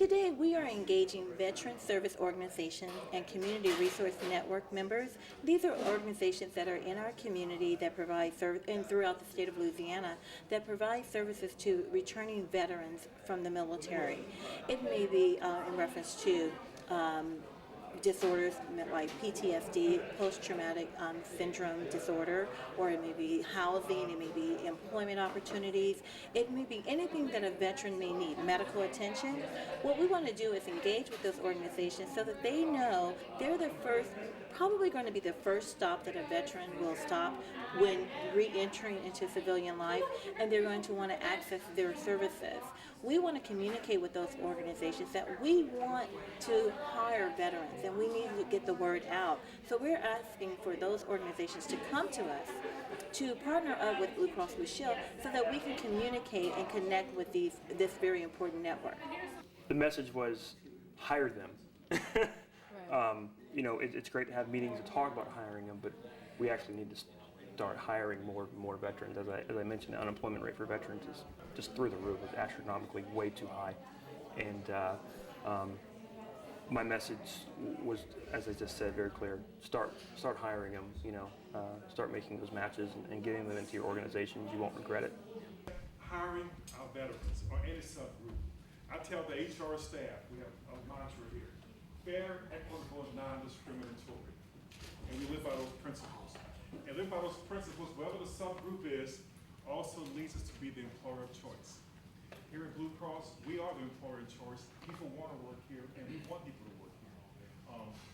Today, we are engaging veteran service organizations and community resource network members. These are organizations that are in our community that provide service, and throughout the state of Louisiana, that provide services to returning veterans from the military. It may be in reference to disorders like PTSD, post-traumatic syndrome disorder, or it may be housing, it may be employment opportunities, it may be anything that a veteran may need, medical attention. What we want to do is engage with those organizations so that they know they're the first, probably going to be the first stop that a veteran will stop when re-entering into civilian life, and they're going to want to access their services. We want to communicate with those organizations that we want to hire veterans and we need to get the word out. So we're asking for those organizations to come to us to partner up with Blue Cross Blue Shield so that we can communicate and connect with this very important network. The message was hire them. It's great to have meetings to talk about hiring them, but we actually need to start hiring more veterans. As I mentioned, the unemployment rate for veterans is just through the roof. It's astronomically way too high. And my message was, as I just said, very clear. Start hiring them. Start making those matches and getting them into your organizations. You won't regret it. Hiring our veterans or any subgroup. I tell the HR staff, we have a mantra here: fair, equitable, and non-discriminatory. And we live by those principles. And live by those principles, whatever the subgroup is, also leads us to be the employer of choice. Here at Blue Cross, we are the employer of choice. People want to work here, and we want people to work here.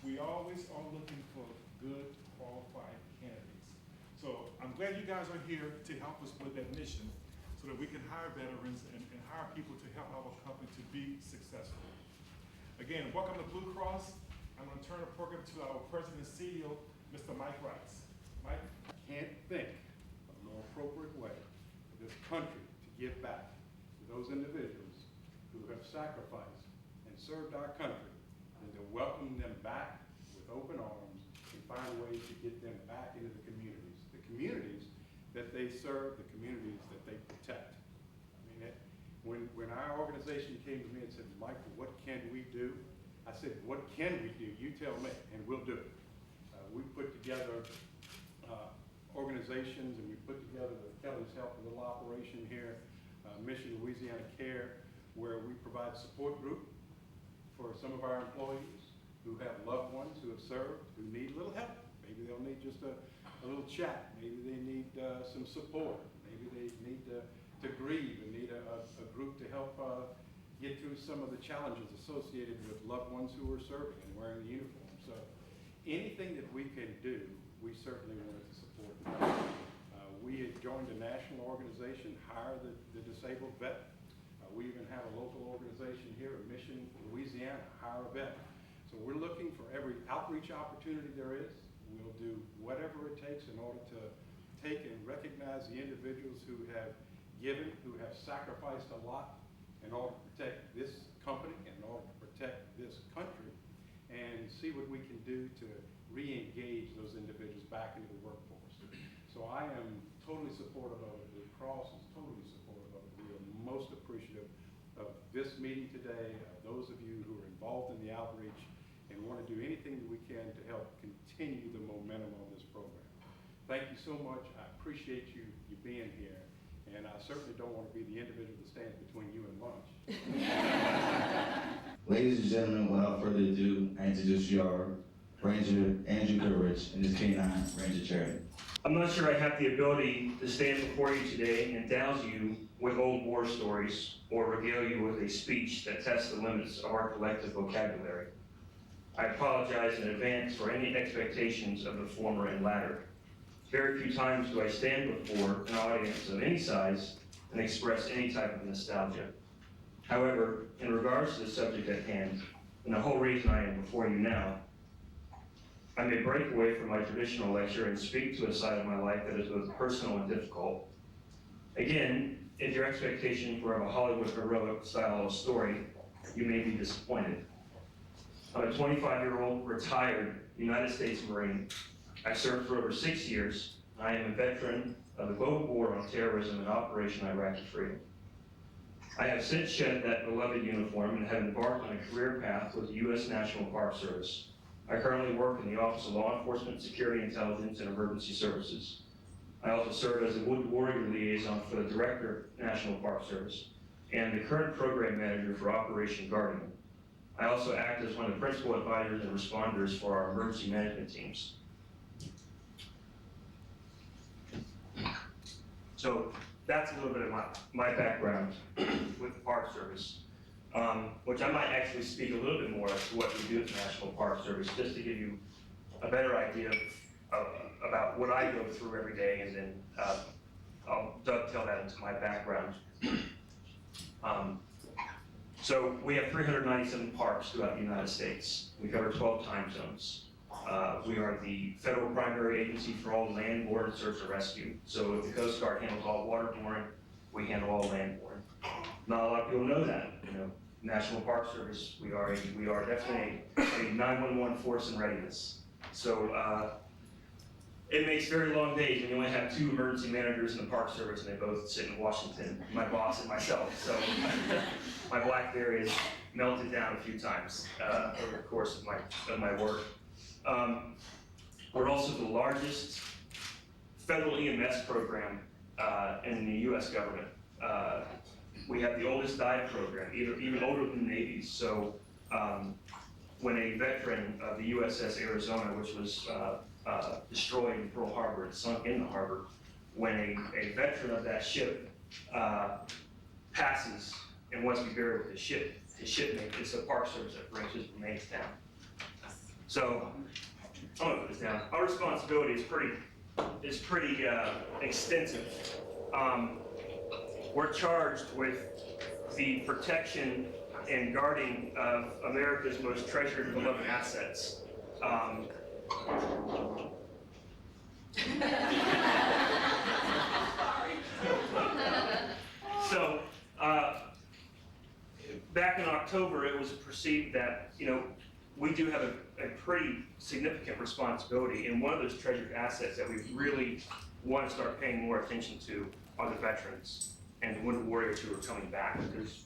We always are looking for good, qualified candidates. So I'm glad you guys are here to help us with that mission so that we can hire veterans and hire people to help our company to be successful. Again, welcome to Blue Cross. I'm going to turn the program to our President and CEO, Mr. Mike Rice. Mike? I can't think of a more appropriate way for this country to give back to those individuals who have sacrificed and served our country and to welcome them back with open arms and find ways to get them back into the communities that they serve, the communities that they protect. I mean, when our organization came to me and said, Michael, what can we do? I said, what can we do? You tell me, and we'll do it. We put together organizations, and we put together with Kelly's help a little operation here, Mission Louisiana Care, where we provide support group for some of our employees who have loved ones who have served, who need a little help. Maybe they'll need just a little chat. Maybe they need some support. Maybe they need to grieve and need a group to help get through some of the challenges associated with loved ones who are serving and wearing the uniform. So anything that we can do, we certainly want to support. We had joined a national organization, Hire the Disabled Vet. We even have a local organization here in Mission, Louisiana, Hire a Vet. So we're looking for every outreach opportunity there is. We'll do whatever it takes in order to take and recognize the individuals who have given, who have sacrificed a lot in order to protect this company and in order to protect this country, and see what we can do to re-engage those individuals back into the workforce. So I am totally supportive of it. Blue Cross is totally supportive of it. We are most appreciative of this meeting today, those of you who are involved in the outreach and want to do anything that we can to help continue the momentum on this program. Thank you so much. I appreciate you being here. And I certainly don't want to be the individual that stands between you and lunch. Ladies and gentlemen, without further ado, I introduce your Ranger Andrew Goodrich and his K9 Ranger Cherry. I'm not sure I have the ability to stand before you today and douse you with old war stories or regale you with a speech that tests the limits of our collective vocabulary. I apologize in advance for any expectations of the former and latter. Very few times do I stand before an audience of any size and express any type of nostalgia. However, in regards to the subject at hand, and the whole reason I am before you now, I may break away from my traditional lecture and speak to a side of my life that is both personal and difficult. Again, if your expectation for a Hollywood heroic style of story, you may be disappointed. I'm a 25-year-old retired United States Marine. I served for over 6 years. I am a veteran of the global war on terrorism and Operation Iraqi Freedom. I have since shed that beloved uniform and have embarked on a career path with the U.S. National Park Service. I currently work in the Office of Law Enforcement, Security Intelligence, and Emergency Services. I also serve as a Wood Warrior Liaison for the Director of National Park Service and the current Program Manager for Operation Guardian. I also act as one of the principal advisors and responders for our emergency management teams. So that's a little bit of my background with the Park Service, which I might actually speak a little bit more as to what we do at the National Park Service, just to give you a better idea about what I go through every day, and then I'll dovetail that into my background. So we have 397 parks throughout the United States. We cover 12 time zones. We are the federal primary agency for all land, water, and search and rescue. So if the Coast Guard handles all waterborne, we handle all landborne. Not a lot of people know that. National Park Service, we are definitely a 911 force in readiness. So it makes very long days when you only have 2 emergency managers in the Park Service and they both sit in Washington, my boss and myself. So my BlackBerry has melted down a few times over the course of my work. We're also the largest federal EMS program in the U.S. government. We have the oldest dive program, even older than the Navy's. So when a veteran of the USS Arizona, which was destroyed in Pearl Harbor and sunk in the harbor, when a veteran of that ship passes and wants to be buried with his shipmate, it's the Park Service that brings his remains down. So, I'm gonna put this down. Our responsibility is pretty extensive. We're charged with the protection and guarding of America's most treasured and beloved assets. So, back in October, it was perceived that, we do have a pretty significant responsibility, and one of those treasured assets that we really want to start paying more attention to are the veterans and the wounded warriors who are coming back, because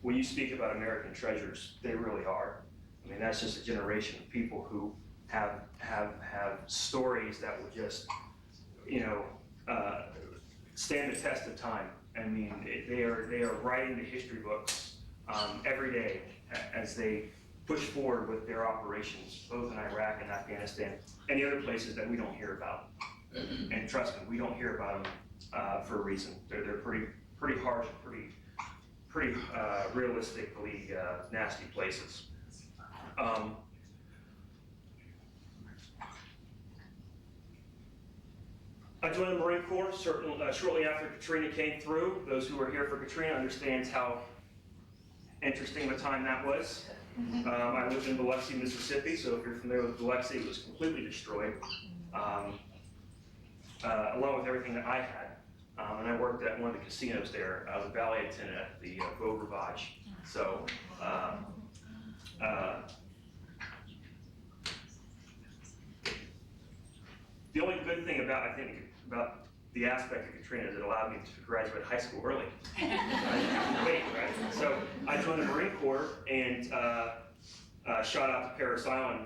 when you speak about American treasures, they really are. I mean, that's just a generation of people who have stories that will just, stand the test of time. I mean, they are writing the history books every day as they push forward with their operations, both in Iraq and Afghanistan, and the other places that we don't hear about. And trust me, we don't hear about them for a reason. They're pretty harsh, pretty realistically nasty places. I joined the Marine Corps shortly after Katrina came through. Those who were here for Katrina understand how interesting of a time that was. I lived in Biloxi, Mississippi, so if you're familiar with Biloxi, it was completely destroyed, along with everything that I had. And I worked at one of the casinos there. I was a valet attendant at the Beau Rivage. So, the only good thing about the aspect of Katrina is it allowed me to graduate high school early. I didn't have to wait, right? So I joined the Marine Corps and shot out to Parris Island.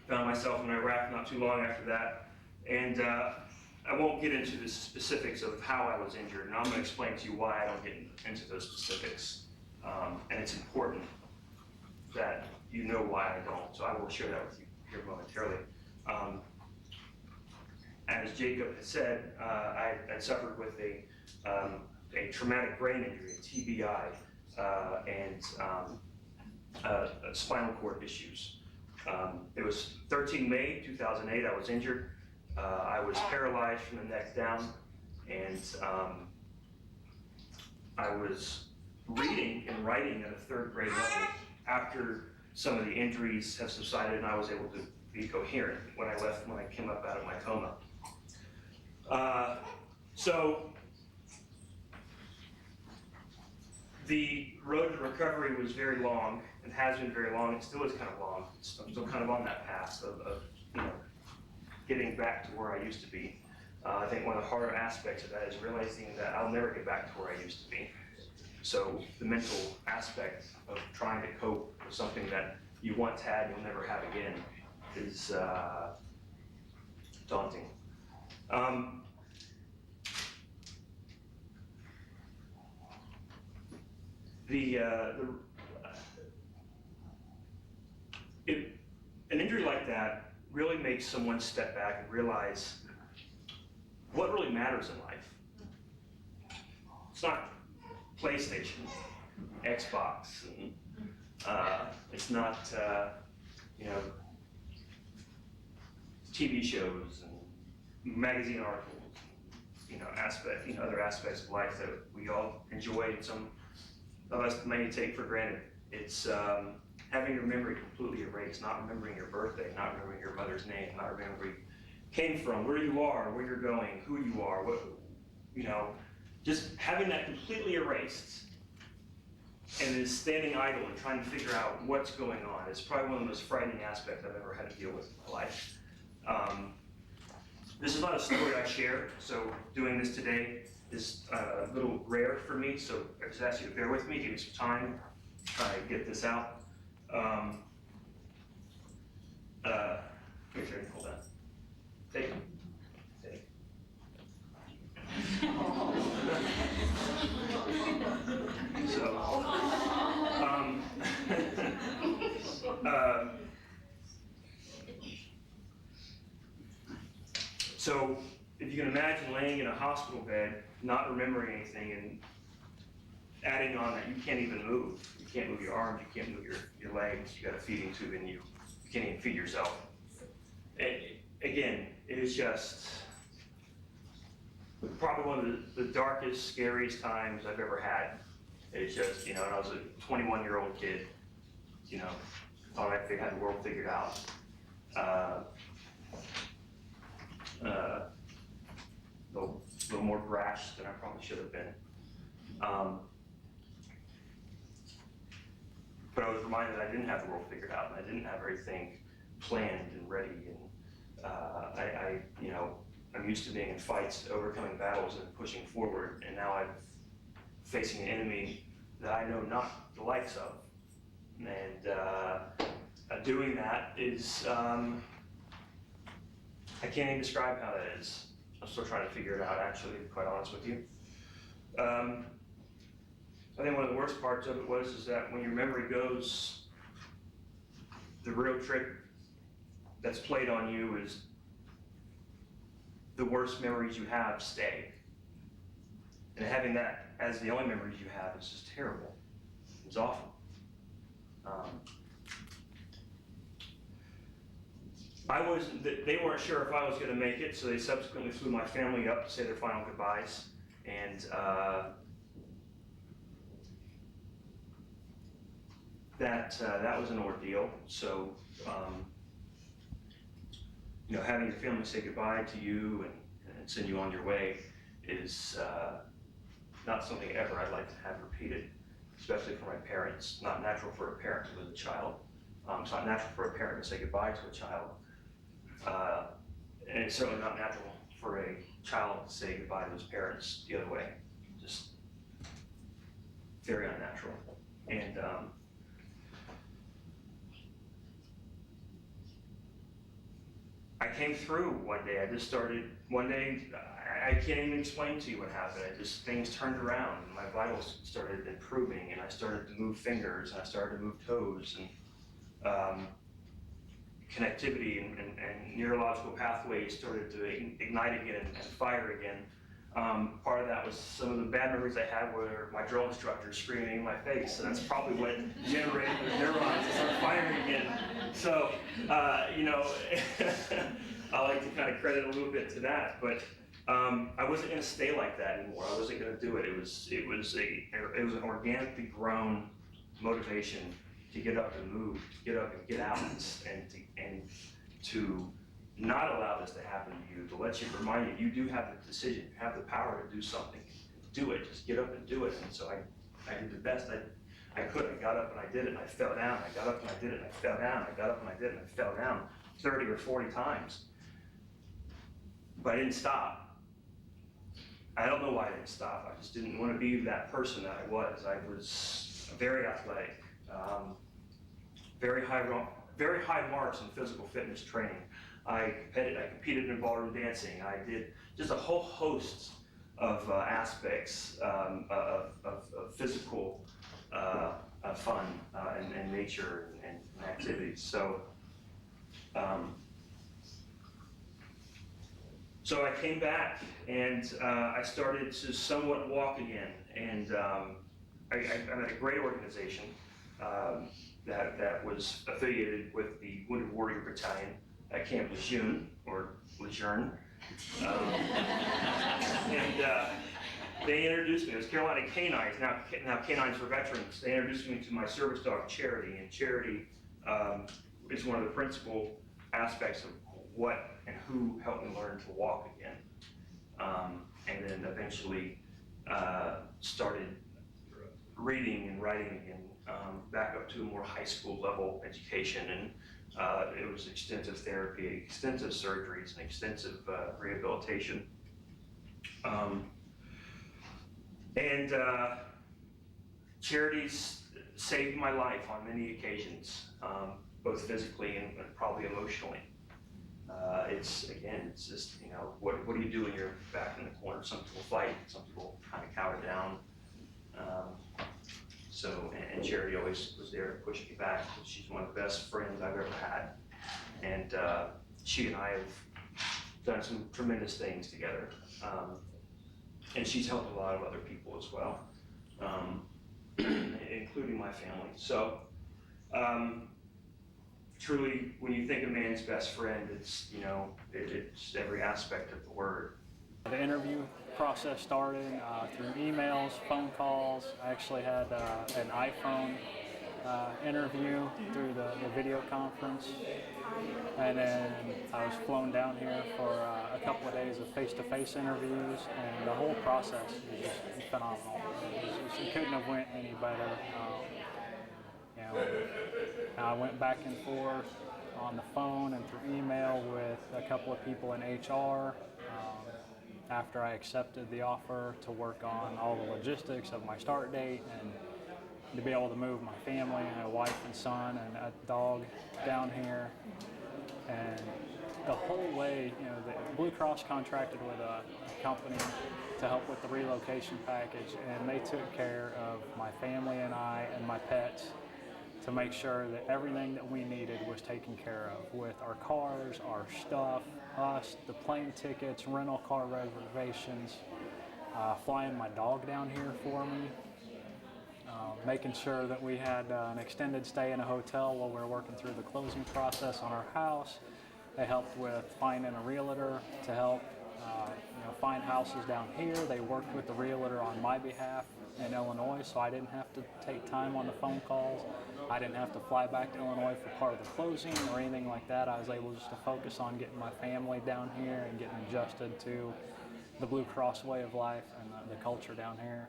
Found myself in Iraq not too long after that. And I won't get into the specifics of how I was injured, and I'm going to explain to you why I don't get into those specifics. And it's important that you know why I don't, so I will share that with you here momentarily. As Jacob had said, I suffered with a traumatic brain injury, a TBI, and spinal cord issues. It was 13 May 2008, I was injured. I was paralyzed from the neck down, and I was reading and writing at a 3rd grade level after some of the injuries have subsided and I was able to be coherent when I came up out of my coma. So the road to recovery was very long and has been very long. It still is kind of long. I'm still kind of on that path of getting back to where I used to be. I think one of the harder aspects of that is realizing that I'll never get back to where I used to be. So the mental aspect of trying to cope with something that you once had and you'll never have again is daunting. An injury like that really makes someone step back and realize what really matters in life. It's not PlayStation, Xbox, and it's not TV shows and magazine articles, other aspects of life that we all enjoy and some of us may take for granted. It's having your memory completely erased, not remembering your birthday, not remembering your mother's name, not remembering where you came from, where you are, where you're going, who you are, just having that completely erased and then standing idle and trying to figure out what's going on is probably one of the most frightening aspects I've ever had to deal with in my life. This is not a story I share, so doing this today is a little rare for me, so I just ask you to bear with me, give me some time, try to get this out. Make sure I can hold that. Take it. Take it. So if you can imagine laying in a hospital bed, not remembering anything, and adding on that you can't even move. You can't move your arms, you can't move your legs, you got a feeding tube in you. You can't even feed yourself. Again, it is just probably one of the darkest, scariest times I've ever had. It's just, and I was a 21-year-old kid, thought I had the world figured out. A little more brash than I probably should have been. But I was reminded that I didn't have the world figured out, and I didn't have everything planned and ready. And I'm used to being in fights, overcoming battles, and pushing forward. And now I'm facing an enemy that I know not the likes of. And doing that is, I can't even describe how that is. I'm still trying to figure it out, actually, to be quite honest with you. I think one of the worst parts of it is that when your memory goes, the real trick that's played on you is the worst memories you have stay. And having that as the only memories you have is just terrible. It's awful. They weren't sure if I was going to make it, so they subsequently flew my family up to say their final goodbyes. And that was an ordeal. So, having your family say goodbye to you and send you on your way is not something ever I'd like to have repeated, especially for my parents. Not natural for a parent to lose a child. It's not natural for a parent to say goodbye to a child. And it's certainly not natural for a child to say goodbye to his parents the other way. Just very unnatural. And I came through one day. I can't even explain to you what happened. Things turned around and my vitals started improving and I started to move fingers and I started to move toes and connectivity and neurological pathways started to ignite again and fire again. Part of that was some of the bad memories I had were my drill instructor screaming in my face, so that's probably what generated the neurons to start firing again. So, I like to kind of credit a little bit to that, but I wasn't going to stay like that anymore. I wasn't going to do it. It was an organically grown motivation to get up and move, to get up and get out, and to not allow this to happen to you, to remind you do have the decision, you have the power to do something. Do it, just get up and do it. And so I did the best I could. I got up and I did it and I fell down. I got up and I did it and I fell down. I got up and I did it and I fell down 30 or 40 times. But I didn't stop. I don't know why I didn't stop. I just didn't want to be that person that I was. I was very athletic, very high marks in physical fitness training. I competed in ballroom dancing. I did just a whole host of aspects of physical fun and nature and activities. So I came back and I started to somewhat walk again. And I'm at a great organization that was affiliated with the Wounded Warrior Battalion at Camp Lejeune, or Lejeune. And they introduced me. It was Carolina Canines, now Canines for Veterans. They introduced me to my service dog, Charity, and Charity is one of the principal aspects of what and who helped me learn to walk again. And then eventually started reading and writing again, back up to a more high school level education. And it was extensive therapy, extensive surgeries, and extensive rehabilitation. And Charity's saved my life on many occasions, both physically and probably emotionally. It's just, what do you do when you're back in the corner? Some people fight, some people kind of cower down. And Charity always was there to push me back. She's one of the best friends I've ever had. And she and I have done some tremendous things together. And she's helped a lot of other people as well, including my family. So, truly, when you think of man's best friend, it's, it's every aspect of the word. The interview process started through emails, phone calls. I actually had an iPhone interview through the video conference. And then I was flown down here for a couple of days of face-to-face interviews, and the whole process was just phenomenal. It couldn't have went any better. I went back and forth on the phone and through email with a couple of people in HR after I accepted the offer to work on all the logistics of my start date and to be able to move my family, a wife and son and a dog down here. And the whole way, the Blue Cross contracted with a company to help with the relocation package, and they took care of my family and I and my pets to make sure that everything that we needed was taken care of with our cars, our stuff, us, the plane tickets, rental car reservations, flying my dog down here for me, making sure that we had an extended stay in a hotel while we were working through the closing process on our house. They helped with finding a realtor to help find houses down here. They worked with the realtor on my behalf in Illinois, so I didn't have to take time on the phone calls. I didn't have to fly back to Illinois for part of the closing or anything like that. I was able just to focus on getting my family down here and getting adjusted to the Blue Cross way of life and the culture down here.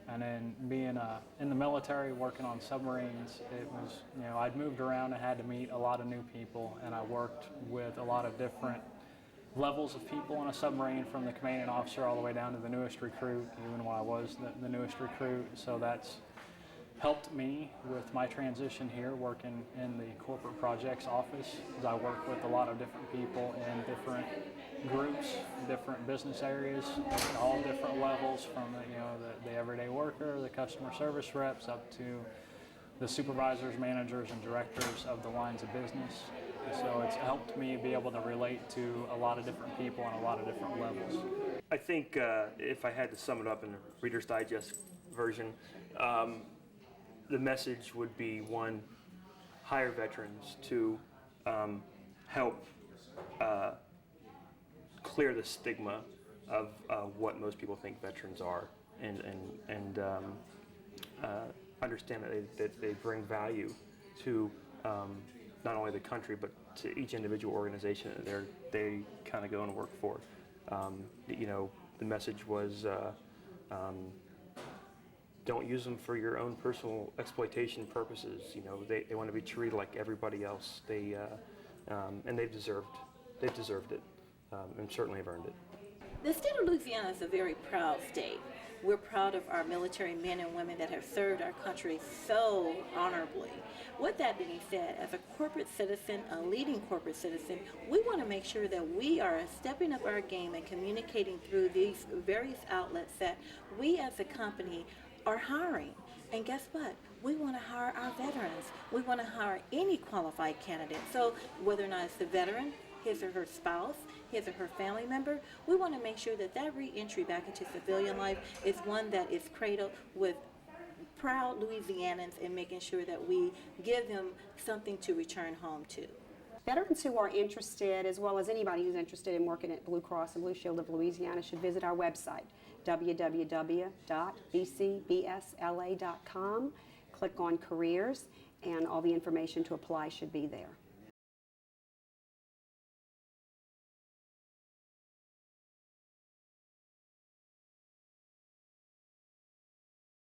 And then being in the military, working on submarines, it was, I'd moved around and had to meet a lot of new people, and I worked with a lot of different levels of people on a submarine, from the commanding officer all the way down to the newest recruit, even when I was the newest recruit. So that's helped me with my transition here, working in the corporate projects office, as I work with a lot of different people in different groups, different business areas, all different levels, from the everyday worker, the customer service reps, up to the supervisors, managers, and directors of the lines of business. So it's helped me be able to relate to a lot of different people on a lot of different levels. I think if I had to sum it up in the Reader's Digest version, the message would be: one, hire veterans; two, help clear the stigma of what most people think veterans are, and understand that they bring value to not only the country but to each individual organization that they kind of go and work for. The message was, don't use them for your own personal exploitation purposes. They want to be treated like everybody else. And they've deserved it, and certainly have earned it. The state of Louisiana is a very proud state. We're proud of our military men and women that have served our country so honorably. With that being said, as a corporate citizen, a leading corporate citizen, we want to make sure that we are stepping up our game and communicating through these various outlets that we as a company are hiring. And guess what? We want to hire our veterans. We want to hire any qualified candidate. So whether or not it's the veteran, his or her spouse, his or her family member, we want to make sure that that re-entry back into civilian life is one that is cradled with proud Louisianans and making sure that we give them something to return home to. Veterans who are interested, as well as anybody who's interested in working at Blue Cross and Blue Shield of Louisiana, should visit our website, www.bcbsla.com. Click on careers, and all the information to apply should be there.